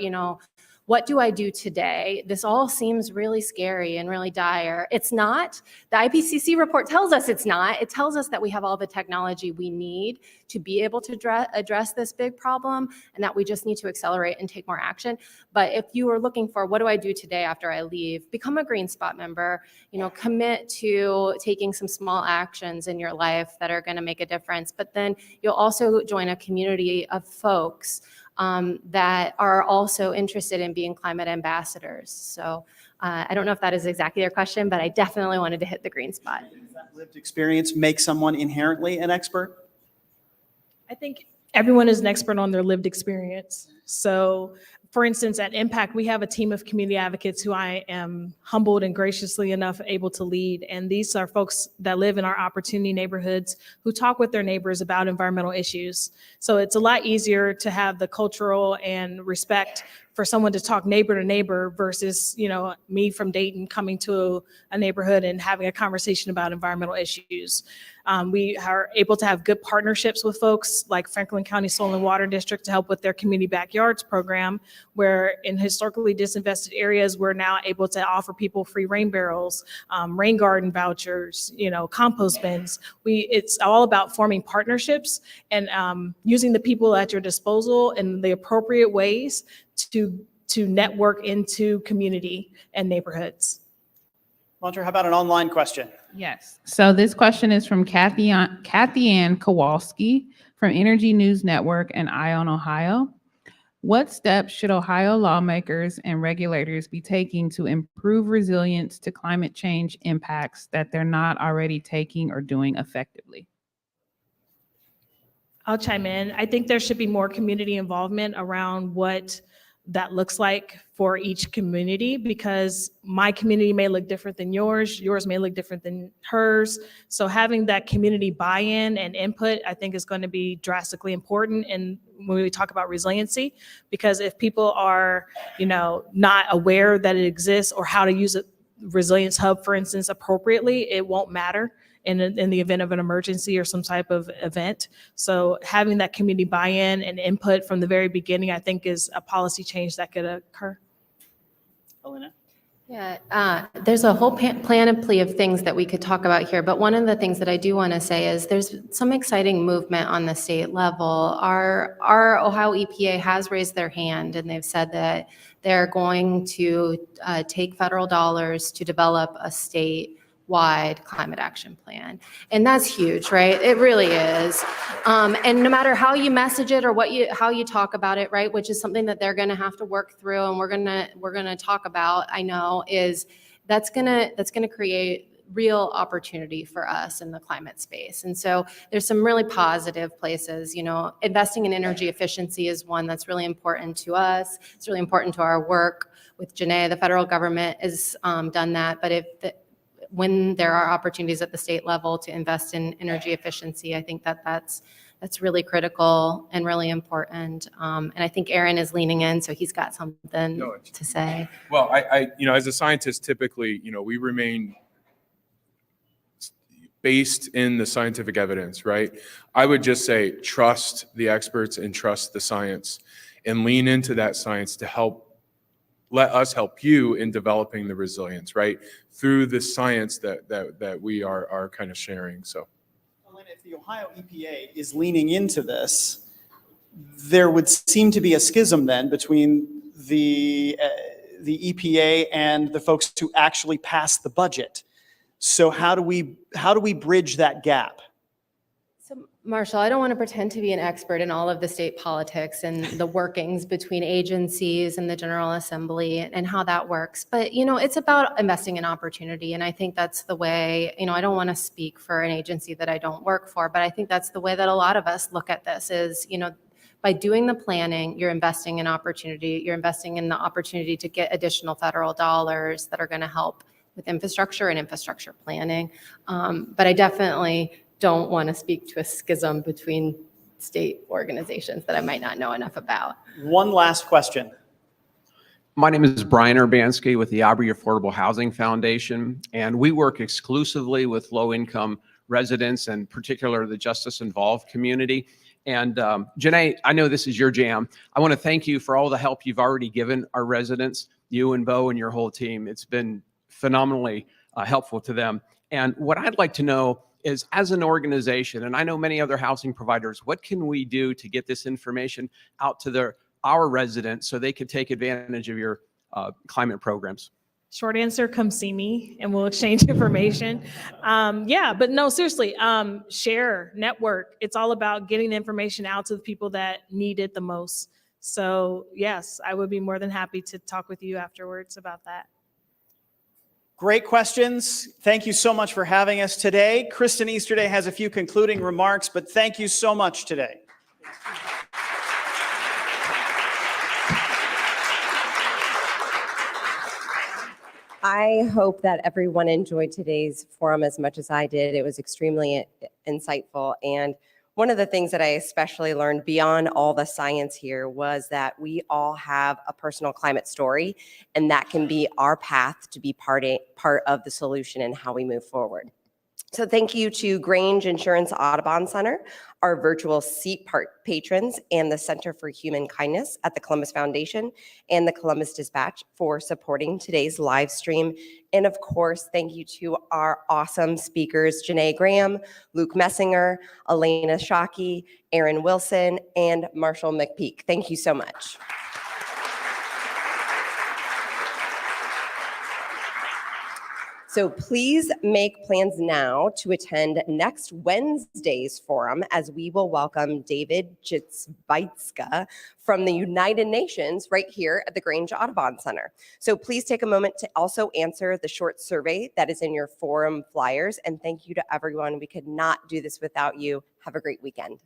what do I do today? This all seems really scary and really dire. It's not. The IPCC report tells us it's not. It tells us that we have all the technology we need to be able to address this big problem, and that we just need to accelerate and take more action. But if you are looking for what do I do today after I leave, become a Green Spot member, commit to taking some small actions in your life that are going to make a difference. But then you'll also join a community of folks that are also interested in being climate ambassadors. So I don't know if that is exactly your question, but I definitely wanted to hit the green spot. Does that lived experience make someone inherently an expert? I think everyone is an expert on their lived experience. So for instance, at Impact, we have a team of community advocates who I am humbled and graciously enough able to lead. And these are folks that live in our opportunity neighborhoods who talk with their neighbors about environmental issues. So it's a lot easier to have the cultural and respect for someone to talk neighbor to neighbor versus, me from Dayton coming to a neighborhood and having a conversation about environmental issues. We are able to have good partnerships with folks like Franklin County Soil and Water District to help with their community backyards program, where in historically disinvested areas, we're now able to offer people free rain barrels, rain garden vouchers, compost bins. It's all about forming partnerships and using the people at your disposal in the appropriate ways to network into community and neighborhoods. Mantra, how about an online question? Yes. So this question is from Kathy Ann Kowalski from Energy News Network and Ion, Ohio. What steps should Ohio lawmakers and regulators be taking to improve resilience to climate change impacts that they're not already taking or doing effectively? I'll chime in. I think there should be more community involvement around what that looks like for each community, because my community may look different than yours may look different than hers. So having that community buy-in and input, I think, is going to be drastically important. And when we talk about resiliency, because if people are, not aware that it exists or how to use it, resilience hub, for instance, appropriately, it won't matter in the event of an emergency or some type of event. So having that community buy-in and input from the very beginning, I think, is a policy change that could occur. Elena? Yeah, there's a whole panoply of things that we could talk about here, but one of the things that I do want to say is there's some exciting movement on the state level. Our Ohio EPA has raised their hand, and they've said that they're going to take federal dollars to develop a statewide climate action plan. And that's huge, right? It really is. And no matter how you message it or how you talk about it, right, which is something that they're going to have to work through, and we're going to talk about, I know, is that's going to create real opportunity for us in the climate space. And so there's some really positive places. Investing in energy efficiency is one that's really important to us. It's really important to our work with Janae. The federal government has done that, but when there are opportunities at the state level to invest in energy efficiency, I think that's really critical and really important. And I think Aaron is leaning in, so he's got something to say. Well, I as a scientist, typically, we remain based in the scientific evidence, right? I would just say trust the experts and trust the science, and lean into that science to let us help you in developing the resilience, right? Through the science that we are kind of sharing. So, Elena, if the Ohio EPA is leaning into this, there would seem to be a schism then between the EPA and the folks who actually pass the budget. So how do we bridge that gap? So, Marshall, I don't want to pretend to be an expert in all of the state politics and the workings between agencies and the General Assembly and how that works. But, it's about investing in opportunity. And I think that's the way, I don't want to speak for an agency that I don't work for, but I think that's the way that a lot of us look at this is, by doing the planning, you're investing in opportunity. You're investing in the opportunity to get additional federal dollars that are going to help with infrastructure and infrastructure planning. But I definitely don't want to speak to a schism between state organizations that I might not know enough about. One last question. My name is Brian Urbanski with the Aubrey Affordable Housing Foundation, and we work exclusively with low-income residents, and particularly the justice-involved community. And Janae, I know this is your jam. I want to thank you for all the help you've already given our residents, you and Bo and your whole team. It's been phenomenally helpful to them. And what I'd like to know is, as an organization, and I know many other housing providers, what can we do to get this information out to our residents so they can take advantage of your climate programs? Short answer, come see me and we'll exchange information. But no, seriously, share, network. It's all about getting the information out to the people that need it the most. So yes, I would be more than happy to talk with you afterwards about that. Great questions. Thank you so much for having us today. Kristen Easterday has a few concluding remarks, but thank you so much today. I hope that everyone enjoyed today's forum as much as I did. It was extremely insightful. And one of the things that I especially learned beyond all the science here was that we all have a personal climate story, and that can be our path to be part of the solution and how we move forward. So thank you to Grange Insurance Audubon Center, our virtual seat patrons, and the Center for Human Kindness at the Columbus Foundation and the Columbus Dispatch for supporting today's live stream. And of course, thank you to our awesome speakers, Janae Graham, Luke Messinger, Elena Shockey, Aaron Wilson, and Marshall McPeak. Thank you so much. So please make plans now to attend next Wednesday's forum, as we will welcome David Jitsvitska from the United Nations right here at the Grange Audubon Center. So please take a moment to also answer the short survey that is in your forum flyers. And thank you to everyone. We could not do this without you. Have a great weekend.